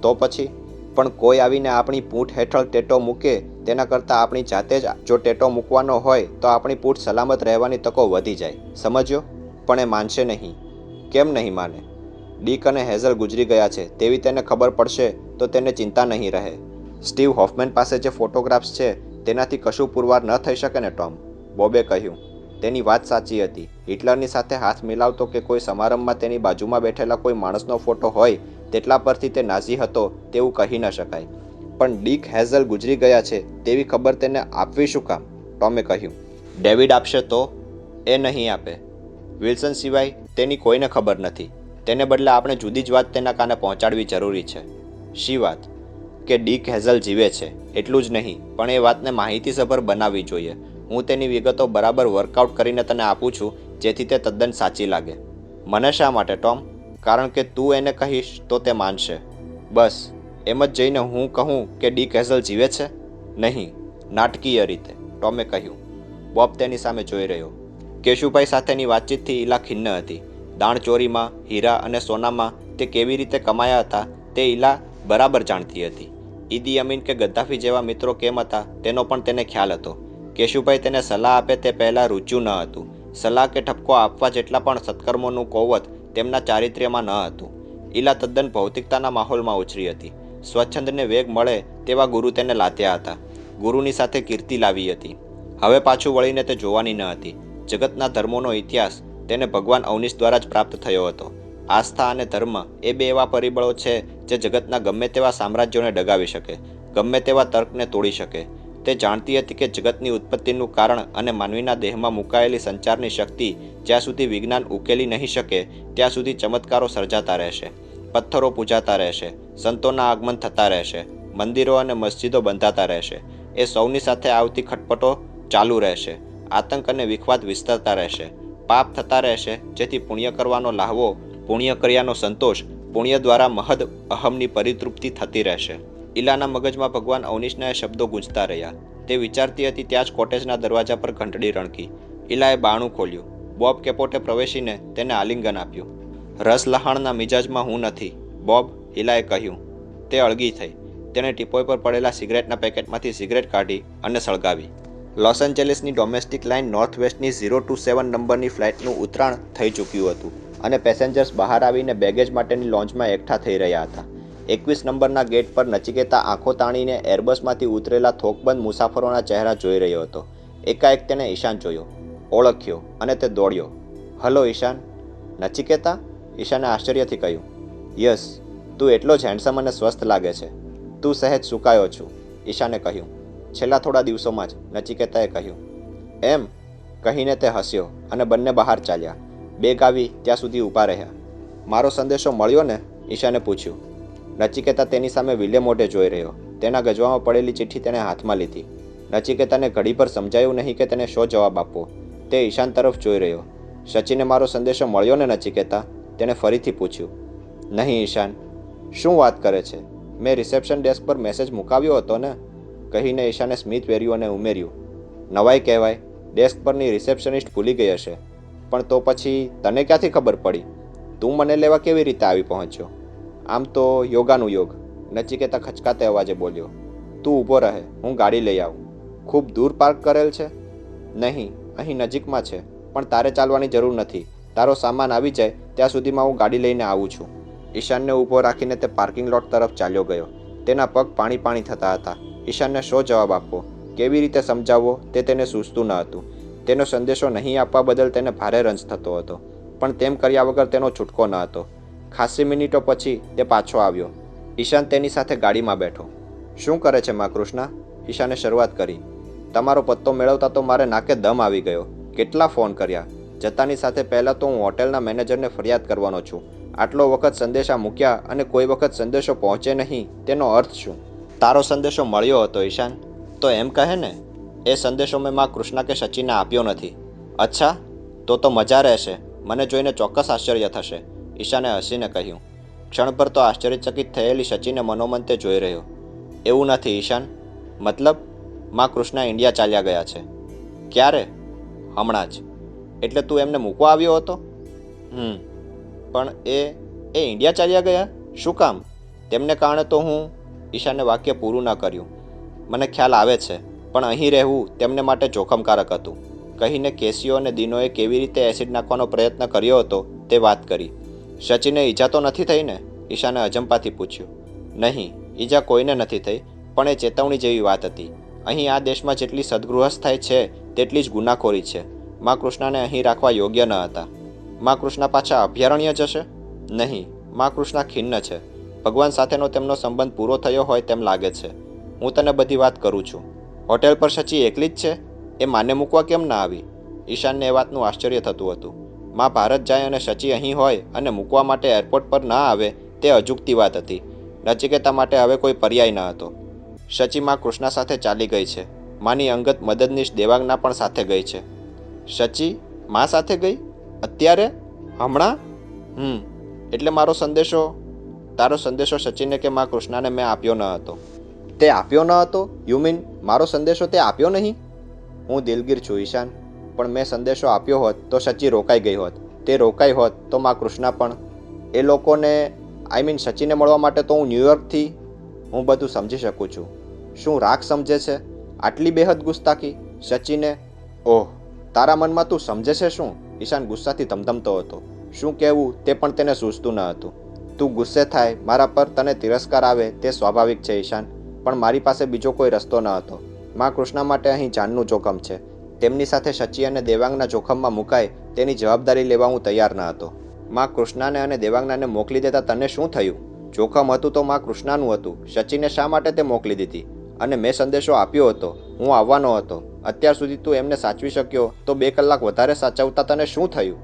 તો પછી? પણ કોઈ આવીને આપણી પૂંઠ હેઠળ ટેટો મૂકે તેના કરતાં આપણી જાતે જ જો ટેટો મૂકવાનો હોય તો આપણી પૂંઠ સલામત રહેવાની તકો વધી જાય. સમજ્યો? પણ એ માનશે નહીં. કેમ નહીં માને? ડીક અને હેઝલ ગુજરી ગયા છે તેવી તેને ખબર પડશે તો તેને ચિંતા નહીં રહે. સ્ટીવ હોફમેન પાસે જે ફોટોગ્રાફ્સ છે તેનાથી કશું પુરવાર ન થઈ શકે ને, ટોમ, બોબે કહ્યું. તેની વાત સાચી હતી. હિટલરની સાથે હાથ મિલાવતો કે કોઈ સમારંભમાં તેની બાજુમાં બેઠેલા કોઈ માણસનો ફોટો હોય તેટલા પરથી તે નાઝી હતો તેવું કહી ન શકાય. પણ ડીક હેઝલ ગુજરી ગયા છે તેવી ખબર તેને આપવી શું કામ? ટોમે કહ્યું. ડેવિડ આપશે તો? એ નહીં આપે. વિલ્સન સિવાય તેની કોઈને ખબર નથી. તેને બદલે આપણે જુદી જ વાત તેના કાને પહોંચાડવી જરૂરી છે. શી વાત? કે ડીક હેઝલ જીવે છે. એટલું જ નહીં, પણ એ વાતને માહિતીસભર બનાવવી જોઈએ. હું તેની વિગતો બરાબર વર્કઆઉટ કરીને તને આપું છું જેથી તે તદ્દન સાચી લાગે. મને શા માટે, ટોમ? કારણ કે તું એને કહીશ તો તે માનશે. બસ એમ જ જઈને હું કહું કે ડીક હેઝલ જીવે છે? નહીં, નાટકીય રીતે, ટોમે કહ્યું. બોબ તેની સામે જોઈ રહ્યો. કેશુભાઈ સાથેની વાતચીતથી ઈલા ખિન્ન હતી. દાણચોરીમાં, હીરા અને સોનામાં તે કેવી રીતે કમાયા હતા તે ઈલા બરાબર જાણતી હતી. ઈદી અમીન કે ગદ્દાફી જેવા મિત્રો કેમ હતા તેનો પણ તેને ખ્યાલ હતો. કેશુભાઈ તેને સલાહ આપે તે પહેલાં રૂચ્યું ન હતું. સલાહ કે ઠપકો આપવા જેટલા પણ સત્કર્મોનું કોવત તેમના ચારિત્ર્યમાં ન હતું. ઈલા તદ્દન ભૌતિકતાના માહોલમાં ઉછરી હતી. સ્વચ્છંદને વેગ મળે તેવા ગુરુ તેને લાદ્યા હતા. ગુરુની સાથે કીર્તિ લાવી હતી. હવે પાછું વળીને તે જોવાની ન હતી. જગતના ધર્મોનો ઇતિહાસ તેને ભગવાન અવનીશ દ્વારા જ પ્રાપ્ત થયો હતો. આસ્થા અને ધર્મ એ બે એવા પરિબળો છે જે જગતના ગમે તેવા સામ્રાજ્યોને ડગાવી શકે, ગમે તેવા તર્કને તોડી શકે. તે જાણતી હતી કે જગતની ઉત્પત્તિનું કારણ અને માનવીના દેહમાં મુકાયેલી સંચારની શક્તિ જ્યાં સુધી વિજ્ઞાન ઉકેલી નહીં શકે ત્યાં સુધી ચમત્કારો સર્જાતા રહેશે, પથ્થરો પૂજાતા રહેશે, સંતોના આગમન થતા રહેશે, મંદિરો અને મસ્જિદો બંધાતા રહેશે. એ સૌની સાથે આવતી ખટપટો ચાલુ રહેશે. આતંક અને વિખવાદ વિસ્તરતા રહેશે. પાપ થતા રહેશે જેથી પુણ્ય કરવાનો લાહવો, પુણ્ય કર્યાનો સંતોષ, પુણ્ય દ્વારા મહદ અહમની પરિતૃપ્તિ થતી રહેશે. ઈલાના મગજમાં ભગવાન અવનીશના એ શબ્દો ગૂંજતા રહ્યા. તે વિચારતી હતી ત્યાં જ કોટેજના દરવાજા પર ઘંટડી રણકી. ઈલાએ બારણું ખોલ્યું. બોબ કેપોટે પ્રવેશીને તેને આલિંગન આપ્યું. રસ લહાણના મિજાજમાં હું નથી, બોબ, ઈલાએ કહ્યું. તે અળગી થઈ. તેણે ટીપોય પર પડેલા સિગરેટના પેકેટમાંથી સિગરેટ કાઢી અને સળગાવી. લોસ એન્જલિસની ડોમેસ્ટિક લાઇન નોર્થ વેસ્ટની 027 નંબરની ફ્લાઇટનું ઉતરાણ થઈ ચૂક્યું હતું અને પેસેન્જર્સ બહાર આવીને બેગેજ માટેની લોન્જમાં એકઠા થઈ રહ્યા હતા. 21 નંબરના ગેટ પર નચિકેતા આંખો તાણીને એરબસમાંથી ઉતરેલા થોકબંધ મુસાફરોના ચહેરા જોઈ રહ્યો હતો. એકાએક તેણે ઈશાન જોયો, ઓળખ્યો અને તે દોડ્યો. હલો ઈશાન. નચિકેતા? ઈશાને આશ્ચર્યથી કહ્યું. યસ, તું એટલો જ હેન્ડસમ અને સ્વસ્થ લાગે છે. તું સહેજ સુકાયો છું, ઈશાને કહ્યું. છેલ્લા થોડા દિવસોમાં જ, નચિકેતાએ કહ્યું. એમ કહીને તે હસ્યો અને બંને બહાર ચાલ્યા. બેગ આવી ત્યાં સુધી ઊભા રહ્યા. મારો સંદેશો મળ્યો ને? ઈશાને પૂછ્યું. નચિકેતા તેની સામે વિલે મોઢે જોઈ રહ્યો. તેના ગજવામાં પડેલી ચિઠ્ઠી તેણે હાથમાં લીધી. નચિકેતાને ઘડીભર સમજાયું નહીં કે તેને શો જવાબ આપવો. તે ઈશાન તરફ જોઈ રહ્યો. સચિને મારો સંદેશો મળ્યો ને નચિકેતા? તેણે ફરીથી પૂછ્યું. નહીં ઈશાન. શું વાત કરે છે? મેં રિસેપ્શન ડેસ્ક પર મેસેજ મુકાવ્યો હતો ને, કહીને ઈશાને સ્મિત વેર્યું અને ઉમેર્યું. નવાઈ કહેવાય, ડેસ્ક પરની રિસેપ્શનિસ્ટ ભૂલી ગઈ હશે. પણ તો પછી તને ક્યાંથી ખબર પડી? તું મને લેવા કેવી રીતે આવી પહોંચ્યો? આમ તો યોગાનું યોગ, નચિકેતા ખચકાતે અવાજે બોલ્યો. તું ઊભો રહે, હું ગાડી લઈ આવું. ખૂબ દૂર પાર્ક કરેલ છે? નહીં, અહીં નજીકમાં છે, પણ તારે ચાલવાની જરૂર નથી. તારો સામાન આવી જાય ત્યાં સુધીમાં હું ગાડી લઈને આવું છું. ઈશાનને ઊભો રાખીને તે પાર્કિંગ લોટ તરફ ચાલ્યો ગયો. તેના પગ પાણી થતા હતા. ઈશાનને શો જવાબ આપવો, કેવી રીતે સમજાવવો તે તેને સૂઝતું ન હતું. તેનો સંદેશો નહીં આપવા બદલ તેને ભારે રંજ થતો હતો, પણ તેમ કર્યા વગર તેનો છૂટકો ન હતો. ખાસી મિનિટો પછી તે પાછો આવ્યો. ઈશાન તેની સાથે ગાડીમાં બેઠો. શું કરે છે માં કૃષ્ણા? ઈશાને શરૂઆત કરી. તમારો પત્તો મેળવતા તો મારે નાકે દમ આવી ગયો. કેટલા ફોન કર્યા. જતાની સાથે પહેલાં તો હું હોટેલના મેનેજરને ફરિયાદ કરવાનો છું. આટલો વખત સંદેશા મૂક્યા અને કોઈ વખત સંદેશો પહોંચે નહીં તેનો અર્થ શું? તારો સંદેશો મળ્યો હતો ઈશાન. તો એમ કહે ને, એ સંદેશો મેં માં કૃષ્ણા કે સચિનને આપ્યો નથી. અચ્છા, તો મજા રહેશે. મને જોઈને ચોક્કસ આશ્ચર્ય થશે, ઈશાને હસીને કહ્યું. ક્ષણભર તો આશ્ચર્યચકિત થયેલી સચિને મનોમન તે જોઈ રહ્યો. એવું નથી ઈશાન. મતલબ? માં કૃષ્ણા ઇન્ડિયા ચાલ્યા ગયા છે. ક્યારે? હમણાં જ. એટલે તું એમને મૂકવા આવ્યો હતો? પણ એ ઇન્ડિયા ચાલ્યા ગયા? શું કામ? તેમને કારણે તો હું... ઈશાને વાક્ય પૂરું ન કર્યું. મને ખ્યાલ આવે છે, પણ અહીં રહેવું તેમને માટે જોખમકારક હતું, કહીને કેસીઓ અને દિનોએ કેવી રીતે એસિડ નાખવાનો પ્રયત્ન કર્યો હતો તે વાત કરી. સચિને ઈજા તો નથી થઈ ને? ઈશાને અજંપાથી પૂછ્યું. નહીં, ઈજા કોઈને નથી થઈ, પણ એ ચેતવણી જેવી વાત હતી. અહીં આ દેશમાં જેટલી સદગૃહસ્થાઈ છે તેટલી જ ગુનાખોરી છે. માં કૃષ્ણાને અહીં રાખવા યોગ્ય ન હતા. માં કૃષ્ણા પાછા અભયારણ્ય જશે? નહીં, માં કૃષ્ણા ખિન્ન છે. ભગવાન સાથેનો તેમનો સંબંધ પૂરો થયો હોય તેમ લાગે છે. હું તને બધી વાત કરું છું. હોટેલ પર સચી એકલી જ છે? એ માને મૂકવા કેમ ના આવી? ઈશાનને એ વાતનું આશ્ચર્ય થતું હતું. માં ભારત જાય અને સચી અહીં હોય અને મૂકવા માટે એરપોર્ટ પર ના આવે તે અજુગતી વાત હતી. નચિકેતા માટે હવે કોઈ પર્યાય ન હતો. સચી માં કૃષ્ણા સાથે ચાલી ગઈ છે. માની અંગત મદદનીશ દેવાંગના પણ સાથે ગઈ છે. સચી માં સાથે ગઈ? અત્યારે? હમણાં? એટલે તારો સંદેશો સચિને કે માં કૃષ્ણાને મેં આપ્યો ન હતો. તે આપ્યો ન હતો? યુ મીન મારો સંદેશો તે આપ્યો નહીં? હું દિલગીર છું ઈશાન, પણ મેં સંદેશો આપ્યો હોત તો સચી રોકાઈ ગઈ હોત. તે રોકાઈ હોત તો માં કૃષ્ણા પણ... એ લોકોને સચિને મળવા માટે તો હું ન્યૂયોર્કથી... હું બધું સમજી શકું છું. શું રાગ સમજે છે? આટલી બેહદ ગુસ્તાખી? સચિને... ઓહ, તારા મનમાં તું સમજે છે શું? ઈશાન ગુસ્સાથી ધમધમતો હતો. શું કહેવું તે પણ તેને સૂઝતું ન હતું. તું ગુસ્સે થાય, મારા પર તને તિરસ્કાર આવે તે સ્વાભાવિક છે ઈશાન, પણ મારી પાસે બીજો કોઈ રસ્તો ન હતો. માં કૃષ્ણા માટે અહીં જાનનું જોખમ છે. તેમની સાથે સચી અને દેવાંગના જોખમમાં મુકાય તેની જવાબદારી લેવા હું તૈયાર ન હતો. માં કૃષ્ણાને અને દેવાંગનાને મોકલી દેતા તને શું થયું? જોખમ હતું તો માં કૃષ્ણાનું હતું. સચિને શા માટે તે મોકલી દીધી? અને મેં સંદેશો આપ્યો હતો, હું આવવાનો હતો. અત્યાર સુધી તું એમને સાચવી શક્યો તો 2 કલાક વધારે સાચવતા તને શું થયું?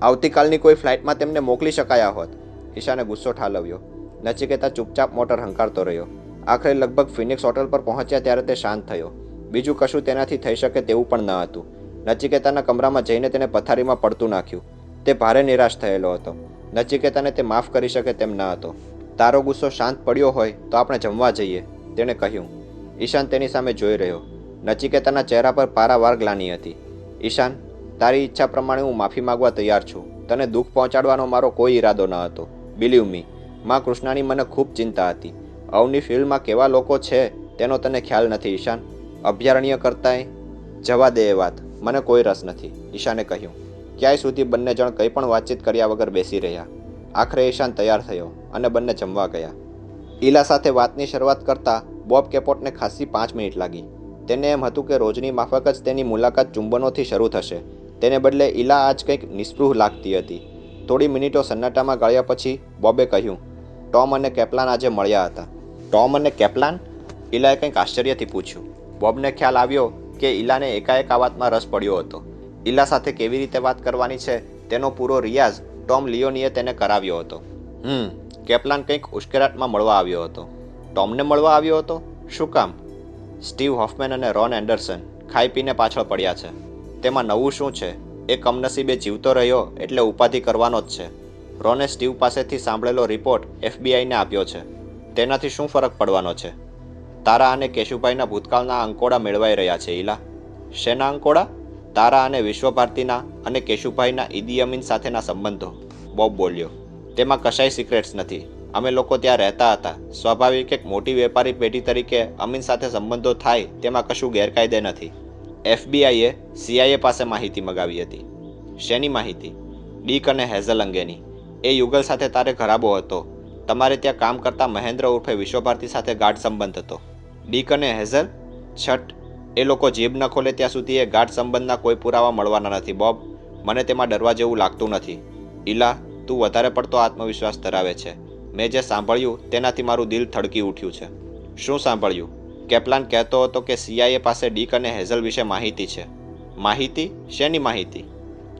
આવતીકાલની કોઈ ફ્લાઇટમાં તેમને મોકલી શકાયા હોત. ઈશાને ગુસ્સો ઠાલવ્યો. નચિકેતા ચૂપચાપ મોટર હંકારતો રહ્યો. આખરે લગભગ ફિનિક્સ હોટલ પર પહોંચ્યા ત્યારે તે શાંત થયો. બીજું કશું તેનાથી થઈ શકે તેવું પણ ન હતું. નચિકેતાના કમરામાં જઈને તેને પથારીમાં પડતું નાખ્યું. તે ભારે નિરાશ થયેલો હતો. નચિકેતાને તે માફ કરી શકે તેમ ન હતો. તારો ગુસ્સો શાંત પડ્યો હોય તો આપણે જમવા જઈએ, તેણે કહ્યું. ઈશાન તેની સામે જોઈ રહ્યો. નચિકેતાના ચહેરા પર પારાવાર ગ્લાનિ હતી. ઈશાન, તારી ઈચ્છા પ્રમાણે હું માફી માંગવા તૈયાર છું. તને દુઃખ પહોંચાડવાનો મારો કોઈ ઈરાદો ન હતો. બિલીવ મી, માં કૃષ્ણાની મને ખૂબ ચિંતા હતી. અવની ફિલ્ડમાં કેવા લોકો છે તેનો તને ખ્યાલ નથી ઈશાન. અભયારણ્ય કરતાંય... જવા દે એ વાત, મને કોઈ રસ નથી, ઈશાને કહ્યું. ક્યાંય સુધી બંને જણ કંઈ પણ વાતચીત કર્યા વગર બેસી રહ્યા. આખરે ઈશાન તૈયાર થયો અને બંને જમવા ગયા. ઈલા સાથે વાતની શરૂઆત કરતાં બોબ કેપોટને ખાસી 5 મિનિટ લાગી. તેને એમ હતું કે રોજની માફક જ તેની મુલાકાત ચુંબનોથી શરૂ થશે. તેને બદલે ઈલા આજ કંઈક નિસ્પૃહ લાગતી હતી. થોડી મિનિટો સન્નાટામાં ગાળ્યા પછી બોબે કહ્યું, ટોમ અને કેપ્લાન આજે મળ્યા હતા. ટોમ અને કેપ્લાન? ઈલાએ કંઈક આશ્ચર્યથી પૂછ્યું. બોબને ખ્યાલ આવ્યો કે ઈલાને એકાએક આ વાતમાં રસ પડ્યો હતો. ઈલા સાથે કેવી રીતે વાત કરવાની છે તેનો પૂરો રિયાઝ ટોમ લિયોનીએ તેને કરાવ્યો હતો. કેપ્લાન કંઈક ઉશ્કેરાટમાં મળવા આવ્યો હતો. ટોમને મળવા આવ્યો હતો? શું કામ? સ્ટીવ હોફમેન અને રોન એન્ડરસન ખાઈ પીને પાછળ પડ્યા છે. તેમાં નવું શું છે? એ કમનસીબે જીવતો રહ્યો એટલે ઉપાધિ કરવાનો જ છે. રોને સ્ટીવ પાસેથી સાંભળેલો રિપોર્ટ એફબીઆઈને આપ્યો છે. તેનાથી શું ફરક પડવાનો છે? તારા અને કેશુભાઈના ભૂતકાળના અંકોડા મેળવાઈ રહ્યા છે ઈલા. શેના અંકોડા? તારા અને વિશ્વભારતીના અને કેશુભાઈના ઈદી અમીન સાથેના સંબંધો, બોબ બોલ્યો. તેમાં કશાય સિક્રેટ્સ નથી. અમે લોકો ત્યાં રહેતા હતા. સ્વાભાવિક એક મોટી વેપારી પેઢી તરીકે અમીન સાથે સંબંધો થાય તેમાં કશું ગેરકાયદે નથી. એફબીઆઈએ સીઆઈએ પાસે માહિતી મગાવી હતી. શેની માહિતી? ડીક અને હેઝલ અંગેની. એ યુગલ સાથે તારે ખરાબો હતો. તમારે ત્યાં કામ કરતા મહેન્દ્ર ઉર્ફે વિશ્વભારતી સાથે ગાઢ સંબંધ હતો. ડીક અને હેઝલ? છઠ, એ લોકો જીભ ન ખોલે ત્યાં સુધી એ ગાઢ સંબંધના કોઈ પુરાવા મળવાના નથી બોબ. મને તેમાં ડરવા જેવું લાગતું નથી. ઈલા, તું વધારે પડતો આત્મવિશ્વાસ ધરાવે છે. મેં જે સાંભળ્યું તેનાથી મારું દિલ ધડકી ઉઠ્યું છે. શું સાંભળ્યું? કેપ્લાન કહેતો હતો કે CIA પાસે ડીક અને હેઝલ વિશે માહિતી છે. માહિતી? શેની માહિતી?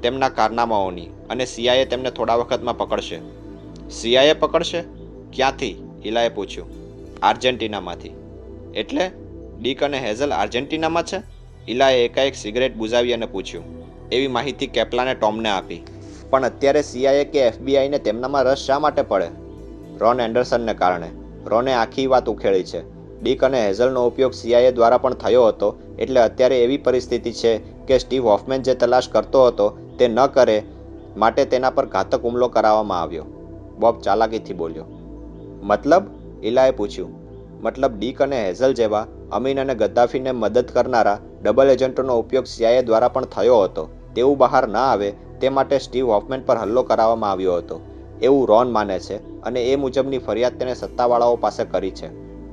તેમના કારનામાઓની, અને CIA તેમને થોડા વખતમાં પકડશે. CIA પકડશે? ક્યાંથી? ઇલાએ પૂછ્યું. આર્જેન્ટિનામાંથી. એટલે ડીક અને હેઝલ આર્જેન્ટિનામાં છે? ઇલાએ એકાએક સિગરેટ બુઝાવી અને પૂછ્યું. એવી માહિતી કેપ્લાને ટોમને આપી. પણ અત્યારે CIA કે FBIને તેમનામાં રસ શા માટે પડે? રોન એન્ડરસનને કારણે. રોને આખી વાત ઉખેડી છે. ડીક અને હેઝલનો ઉપયોગ CIA દ્વારા પણ થયો હતો, એટલે અત્યારે એવી પરિસ્થિતિ છે કે સ્ટીવ હોફમેન જે તલાશ કરતો હતો તે ન કરે, માટે તેના પર ઘાતક હુમલો કરાવવામાં આવ્યો. બોબ ચાલાકીથી બોલ્યો. મતલબ? ઇલાએ પૂછ્યું. મતલબ ડીક અને હેઝલ જેવા અમીન અને ગદ્દાફીને મદદ કરનારા ડબલ એજન્ટોનો ઉપયોગ CIA દ્વારા પણ થયો હતો તેવું બહાર ના આવે તે માટે સ્ટીવ હોફમેન પર હુમલો કરાવવામાં આવ્યો હતો એવું રોન માને છે, અને એ મુજબની ફરિયાદ તેણે સત્તાવાળાઓ પાસે કરી છે.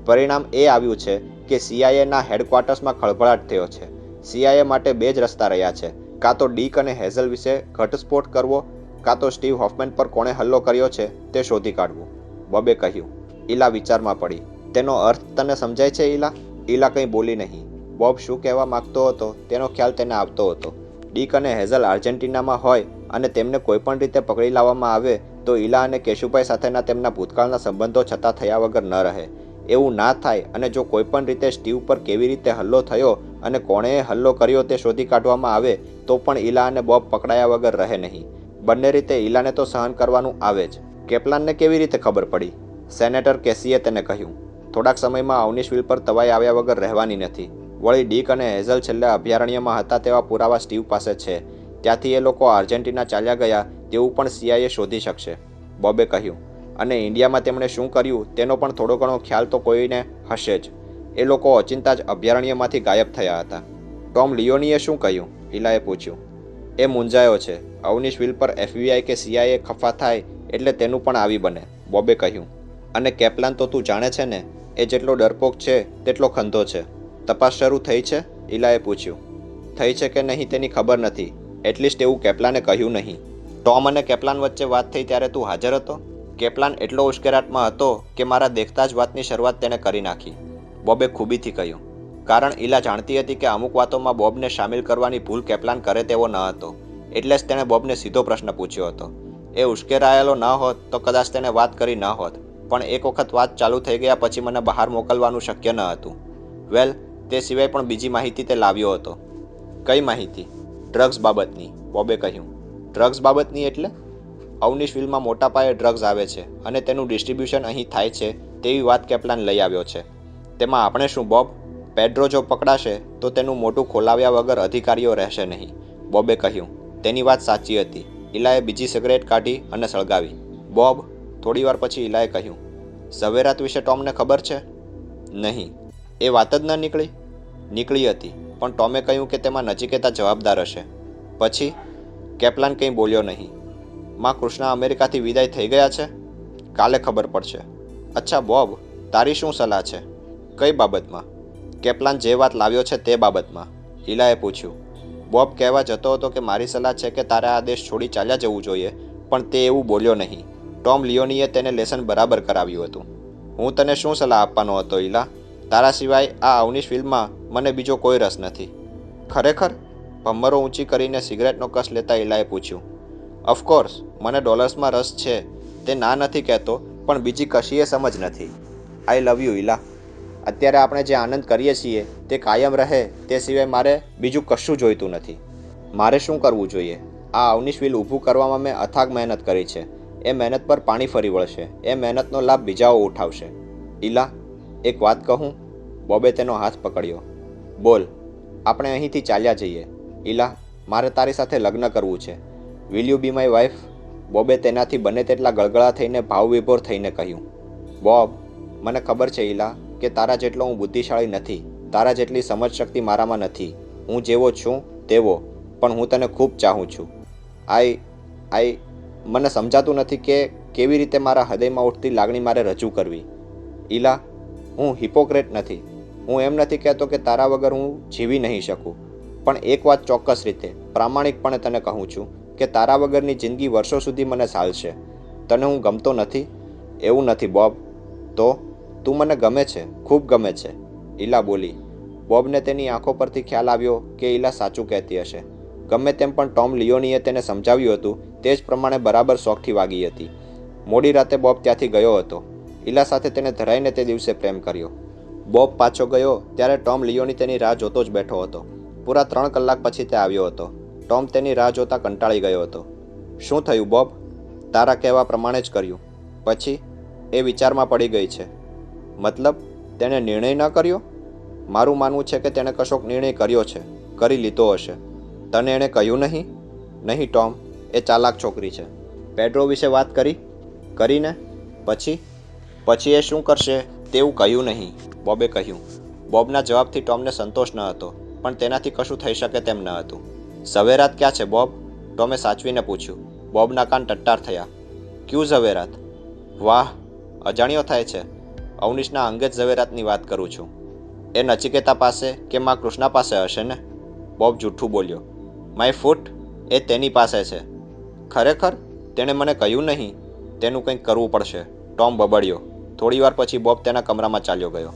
પરિણામ એ આવ્યું છે કે CIAના હેડક્વાર્ટર્સમાં ખળભળાટ થયો છે. CIA માટે બે જ રસ્તા રહ્યા છે, કાં તો ડીક અને હેઝલ વિશે ઘટસ્ફોટ કરવો, કાં તો સ્ટીવ હોફમેન પર કોણે હુમલો કર્યો છે તે શોધી કાઢવું, બોબે કહ્યું. ઇલા વિચારમાં પડી. તેનો અર્થ તને સમજાય છે ઇલા? ઇલા કંઈ બોલી નહીં. બોબ શું કહેવા માંગતો હતો તેનો ખ્યાલ તેને આવતો હતો. ડીક અને હેઝલ આર્જેન્ટિનામાં હોય અને તેમને કોઈપણ રીતે પકડી લાવવામાં આવે તો ઇલા અને કેશુભાઈ સાથેના તેમના ભૂતકાળના સંબંધો છતાં થયા વગર ન રહે. એવું ના થાય, અને જો કોઈપણ રીતે સ્ટીવ પર કેવી રીતે હુમલો થયો અને કોણે હુમલો કર્યો તે શોધી કાઢવામાં આવે તો પણ ઇલા અને બોબ પકડાયા વગર રહે નહીં. બંને રીતે ઇલાને તો સહન કરવાનું આવે જ. કેપ્લાનને કેવી રીતે ખબર પડી? સેનેટર કેસીએ તેને કહ્યું. થોડાક સમયમાં અવનીશવિલ પર તવાઈ આવ્યા વગર રહેવાની નથી. વળી ડીક અને હેઝલ છેલ્લે અભયારણ્યમાં હતા તેવા પુરાવા સ્ટીવ પાસે છે. ત્યાંથી એ લોકો આર્જેન્ટિના ચાલ્યા ગયા તેવું પણ CIA શોધી શકશે, બોબે કહ્યું. અને ઇન્ડિયામાં તેમણે શું કર્યું તેનો પણ થોડો ઘણો ખ્યાલ તો કોઈને હશે જ. એ લોકો અચિંતા જ અભયારણ્યમાંથી ગાયબ થયા હતા. ટોમ લિયોનીએ શું કહ્યું? ઇલાએ પૂછ્યું. એ મૂંઝાયો છે. અવનીશવિલ પર FBI કે CIA ખફા થાય એટલે તેનું પણ આવી બને, બોબે કહ્યું. અને કેપ્લાન તો તું જાણે છે ને, એ જેટલો ડરપોક છે તેટલો ખંધો છે. તપાસ શરૂ થઈ છે? ઇલાએ પૂછ્યું. થઈ છે કે નહીં તેની ખબર નથી. એટલીસ્ટ એવું કેપ્લાને કહ્યું નહીં. ટોમ અને કેપ્લાન વચ્ચે વાત થઈ ત્યારે તું હાજર હતો? કેપ્લાન એટલો ઉશ્કેરાટમાં હતો કે મારા દેખતા જ વાતની શરૂઆત તેણે કરી નાખી, બોબે ખૂબીથી કહ્યું. કારણ ઇલા જાણતી હતી કે અમુક વાતોમાં બોબને સામેલ કરવાની ભૂલ કેપ્લાન કરે તેવો ન હતો, એટલે જ તેણે બોબને સીધો પ્રશ્ન પૂછ્યો હતો. એ ઉશ્કેરાયેલો ન હોત તો કદાચ તેણે વાત કરી ન હોત, પણ એક વખત વાત ચાલુ થઈ ગયા પછી મને બહાર મોકલવાનું શક્ય ન હતું. વેલ, તે સિવાય પણ બીજી માહિતી તે લાવ્યો હતો. કઈ માહિતી? ડ્રગ્સ બાબતની, બોબે કહ્યું. ડ્રગ્સ બાબતની એટલે? અવનીશવિલમાં મોટા પાયે ડ્રગ્સ આવે છે અને તેનું ડિસ્ટ્રીબ્યુશન અહીં થાય છે તેવી વાત કેપ્લાન લઈ આવ્યો છે. તેમાં આપણે શું બોબ? પેડ્રો જો પકડાશે તો તેનું મોટું ખોલાવ્યા વગર અધિકારીઓ રહેશે નહીં, બોબે કહ્યું. તેની વાત સાચી હતી. ઇલાએ બીજી સિગરેટ કાઢી અને સળગાવી. બોબ, થોડીવાર પછી ઇલાએ કહ્યું. ઝવેરાત વિશે ટોમને ખબર છે? નહીં. એ વાત જ ન નીકળી? નીકળી હતી, પણ ટોમે કહ્યું કે તેમાં નચિકેતા જવાબદાર હશે. પછી? કેપ્લાન કંઈ બોલ્યો નહીં. માં કૃષ્ણા અમેરિકાથી વિદાય થઈ ગયા છે? કાલે ખબર પડશે. અચ્છા બોબ, તારી શું સલાહ છે? કઈ બાબતમાં? કેપ્લાન જે વાત લાવ્યો છે તે બાબતમાં, ઇલાએ પૂછ્યું. બોબ કહેવા જતો હતો કે મારી સલાહ છે કે તારે આ દેશ છોડી ચાલ્યા જવું જોઈએ, પણ તે એવું બોલ્યો નહીં. ટોમ લિયોનીએ તેને લેસન બરાબર કરાવ્યું હતું. હું તને શું સલાહ આપવાનો હતો ઇલા? તારા સિવાય આ અવનીશવિલમાં મને બીજો કોઈ રસ નથી. ખરેખર? ભમરો ઊંચી કરીને સિગરેટનો કસ લેતા ઇલાએ પૂછ્યું. ઓફકોર્સ, મને ડોલર્સમાં રસ છે, તે ના નથી કહેતો, પણ બીજી કશીએ સમજ નથી. આઈ લવ યુ ઇલા. અત્યારે આપણે જે આનંદ કરીએ છીએ તે કાયમ રહે તે સિવાય મારે બીજું કશું જોઈતું નથી. મારે શું કરવું જોઈએ? આ અવનીશવિલ ઊભું કરવામાં મેં અથાગ મહેનત કરી છે. એ મહેનત પર પાણી ફરી વળશે. એ મહેનતનો લાભ બીજાઓ ઉઠાવશે. ઇલા, એક વાત કહું? બોબે તેનો હાથ પકડ્યો. બોલ. આપણે અહીંથી ચાલ્યા જઈએ. ઇલા, મારે તારી સાથે લગ્ન કરવું છે. Will you be my wife? બોબે તેનાથી બને તેટલા ગળગળા થઈને ભાવવિભોર થઈને કહ્યું. બોબ, મને ખબર છે ઇલા કે તારા જેટલો હું બુદ્ધિશાળી નથી, તારા જેટલી સમજશક્તિ મારામાં નથી. હું જેવો છું તેવો, પણ હું તને ખૂબ ચાહું છું. આઈ મને સમજાતું નથી કે કેવી રીતે મારા હૃદયમાં ઉઠતી લાગણી મારે રજૂ કરવી. ઇલા, હું હિપોક્રેટ નથી. હું એમ નથી કહેતો કે તારા વગર હું જીવી નહીં શકું, પણ એક વાત ચોક્કસ રીતે પ્રામાણિકપણે તને કહું છું કે તારા વગરની જિંદગી વર્ષો સુધી મને ચાલશે. તને હું ગમતો નથી? એવું નથી બોબ. તો તું મને ગમે છે, ખૂબ ગમે છે, ઈલા બોલી. બોબને તેની આંખો પરથી ખ્યાલ આવ્યો કે ઈલા સાચું કહેતી હશે. ગમે તેમ પણ ટોમ લિયોનીએ તેને સમજાવ્યું હતું તે જ પ્રમાણે બરાબર શોખથી વાગી હતી. મોડી રાતે બોબ ત્યાંથી ગયો હતો. ઈલા સાથે તેને ધરાઈને તે દિવસે પ્રેમ કર્યો. બોબ પાછો ગયો ત્યારે ટોમ લિયોની તેની રાહ જોતો જ બેઠો હતો. પૂરા 3 કલાક પછી તે આવ્યો હતો. ટોમ તેની રાહ જોતા કંટાળી ગયો હતો. શું થયું બોબ? તારા કહેવા પ્રમાણે જ કર્યું. પછી? એ વિચારમાં પડી ગઈ છે. મતલબ તેણે નિર્ણય ન કર્યો? મારું માનવું છે કે તેણે કશોક નિર્ણય કર્યો છે, કરી લીધો હશે. તને એણે કહ્યું નહીં? નહીં ટોમ, એ ચાલાક છોકરી છે. પેડ્રો વિશે વાત કરી? કરીને? પછી? પછી એ શું કરશે તેવું કહ્યું નહીં, બોબે કહ્યું. બોબના જવાબથી ટોમને સંતોષ ન હતો, પણ તેનાથી કશું થઈ શકે તેમ ન હતું. ઝવેરાત ક્યાં છે બોબ? ટોમે સાચવીને પૂછ્યું. બોબના કાન ટટ્ટાર થયા. ક્યું ઝવેરાત? વાહ, અજાણ્યો થાય છે. અવનીશના અંગત ઝવેરાતની વાત કરું છું. એ નચિકેતા પાસે કે માં કૃષ્ણા પાસે હશે ને? બોબ જૂઠું બોલ્યો. માય ફૂટ, એ તેની પાસે છે. ખરેખર? તેણે મને કહ્યું નહીં. તેનું કંઈક કરવું પડશે, ટોમ બબડ્યો. થોડીવાર પછી બોબ તેના કમરામાં ચાલ્યો ગયો.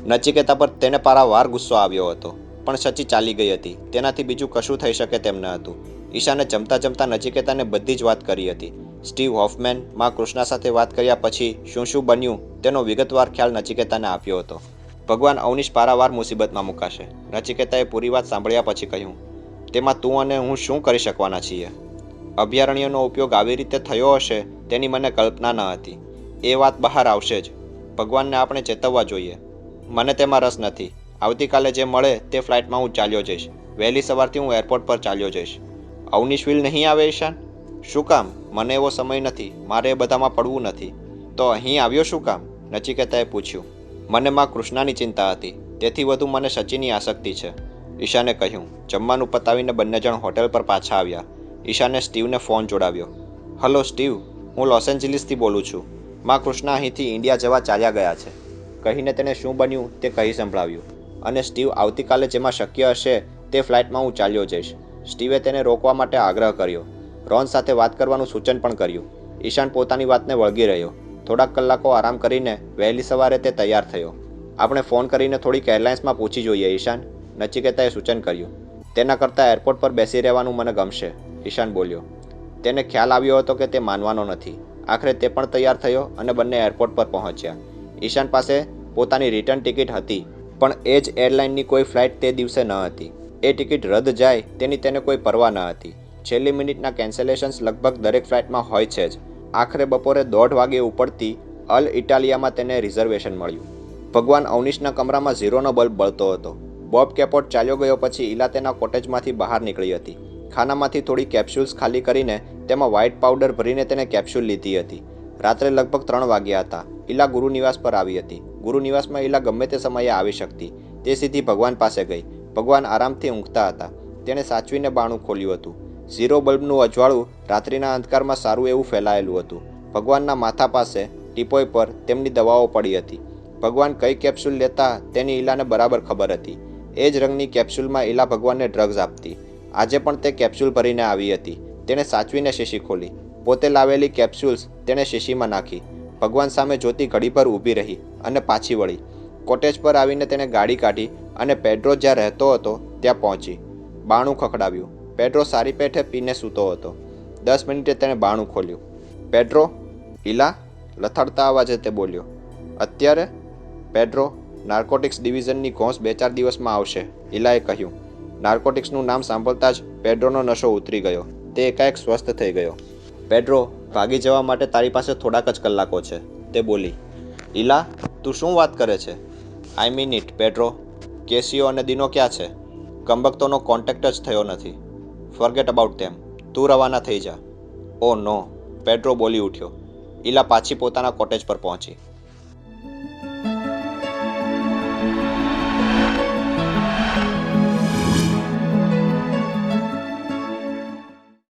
નચિકેતા પર તેને પારાવાર ગુસ્સો આવ્યો હતો, પણ સચી ચાલી ગઈ હતી. તેનાથી બીજું કશું થઈ શકે તેમ ન હતું. ઈશાને જમતા જમતા નચિકેતાને બધી જ વાત કરી હતી. સ્ટીવ હોફમેન માં કૃષ્ણા સાથે વાત કર્યા પછી શું શું બન્યું તેનો વિગતવાર ખ્યાલ નચિકેતાને આપ્યો હતો. ભગવાન અવનીશ પારાવાર મુસીબતમાં મુકાશે, નચિકેતાએ પૂરી વાત સાંભળ્યા પછી કહ્યું. તેમાં તું અને હું શું કરી શકવાના છીએ? અભયારણ્યનો ઉપયોગ આવી રીતે થયો હશે તેની મને કલ્પના ન હતી. એ વાત બહાર આવશે જ. ભગવાનને આપણે ચેતવવા જોઈએ. મને તેમાં રસ નથી. આવતીકાલે જે મળે તે ફ્લાઇટમાં હું ચાલ્યો જઈશ. વહેલી સવારથી હું એરપોર્ટ પર ચાલ્યો જઈશ. અવનીશવિલ નહીં આવે ઈશાન? શું કામ? મને એવો સમય નથી. મારે એ બધામાં પડવું નથી. તો અહીં આવ્યો શું કામ? નચિકેતાએ પૂછ્યું. મને માં કૃષ્ણાની ચિંતા હતી. તેથી વધુ મને સચીની આસક્તિ છે, ઈશાને કહ્યું. જમવાનું પતાવીને બંને જણ હોટેલ પર પાછા આવ્યા. ઈશાને સ્ટીવને ફોન જોડાવ્યો. હલો સ્ટીવ, હું લોસ એન્જલિસથી બોલું છું. માં કૃષ્ણા અહીંથી ઇન્ડિયા જવા ચાલ્યા ગયા છે, કહીને તેને શું બન્યું તે કહી સંભળાવ્યું. અને સ્ટીવ, આવતીકાલે જેમાં શક્ય હશે તે ફ્લાઇટમાં હું ચાલ્યો જઈશ. સ્ટીવે તેને રોકવા માટે આગ્રહ કર્યો. રોન સાથે વાત કરવાનું સૂચન પણ કર્યું. ઈશાન પોતાની વાતને વળગી રહ્યો. થોડાક કલાકો આરામ કરીને વહેલી સવારે તે તૈયાર થયો. આપણે ફોન કરીને થોડીક એરલાઇન્સમાં પૂછી જોઈએ ઈશાન, નચિકેતાએ સૂચન કર્યું. તેના કરતાં એરપોર્ટ પર બેસી રહેવાનું મને ગમશે, ઈશાન બોલ્યો. તેને ખ્યાલ આવ્યો હતો કે તે માનવાનો નથી. આખરે તે પણ તૈયાર થયો અને બંને એરપોર્ટ પર પહોંચ્યા. ઈશાન પાસે પોતાની રિટર્ન ટિકિટ હતી, પણ એ જ એરલાઇનની કોઈ ફ્લાઇટ તે દિવસે ન હતી. એ ટિકિટ રદ જાય તેની તેને કોઈ પરવા ન હતી. છેલ્લી મિનિટના કેન્સલેશન્સ લગભગ દરેક ફ્લાઇટમાં હોય છે જ. આખરે બપોરે 1:30 વાગે ઉપડતી અલ ઇટાલિયામાં તેને રિઝર્વેશન મળ્યું. ભગવાન અવનીશના કમરામાં ઝીરોનો બલ્બ બળતો હતો. બોબ કેપોટ ચાલ્યો ગયો પછી ઈલા તેના કોટેજમાંથી બહાર નીકળી હતી. ખાનામાંથી થોડી કેપ્સ્યુલ્સ ખાલી કરીને તેમાં વ્હાઇટ પાવડર ભરીને તેને કેપ્સ્યુલ લીધી હતી. રાત્રે લગભગ 3 વાગ્યા હતા. ઈલા ગુરુનિવાસ પર આવી હતી. ગુરુનિવાસમાં ઈલા ગમે તે સમયે આવી શકતી. તે સીધી ભગવાન પાસે ગઈ. ભગવાન આરામથી ઊંઘતા હતા. તેણે સાચવીને બાણું ખોલ્યું હતું. ઝીરો બલ્બનું અજવાળું રાત્રિના અંધકારમાં સારું એવું ફેલાયેલું હતું. ભગવાનના માથા પાસે ટીપોય પર તેમની દવાઓ પડી હતી. ભગવાન કઈ કેપ્સ્યુલ લેતા તેની ઈલાને બરાબર ખબર હતી. એ જ રંગની કેપ્સ્યુલમાં ઈલા ભગવાનને ડ્રગ્સ આપતી. આજે પણ તે કેપ્સ્યુલ ભરીને આવી હતી. તેણે સાચવીને શીશી ખોલી. પોતે લાવેલી કેપ્સ્યુલ્સ તેણે શીશીમાં નાખી. ભગવાન સામે જોતી ઘડીભર ઊભી રહી અને પાછી વળી. કોટેજ પર આવીને તેણે ગાડી કાઢી અને પેડ્રો જ્યાં રહેતો હતો ત્યાં પહોંચી. બાણું ખખડાવ્યું. પેડ્રો સારી પેઠે પીને સૂતો હતો. 10 મિનિટે તેણે બાણું ખોલ્યું. પેડ્રો? ઈલા લથડતા અવાજે તે બોલ્યો. અત્યારે? પેડ્રો, નાર્કોટિક્સ ડિવિઝનની ઘોંસ 2-4 દિવસમાં આવશે, ઈલાએ કહ્યું. નાર્કોટિક્સનું નામ સાંભળતા જ પેડ્રોનો નશો ઉતરી ગયો. તે એકાએક સ્વસ્થ થઈ ગયો. પેડ્રો, ભાગી જવા માટે તારી પાસે થોડાક જ કલાકો છે, તે બોલી. ઈલા, તું શું વાત કરે છે? I mean it, Pedro. Cassio અને દિનો ક્યાં છે? કંબક્તોનો કોન્ટેક્ટ જ થયો નથી. Forget about them. તું રવાના થઈ જા. ઓ નો, પેડ્રો બોલી ઉઠ્યો. ઈલા પાછી પોતાના કોટેજ પર પહોંચી.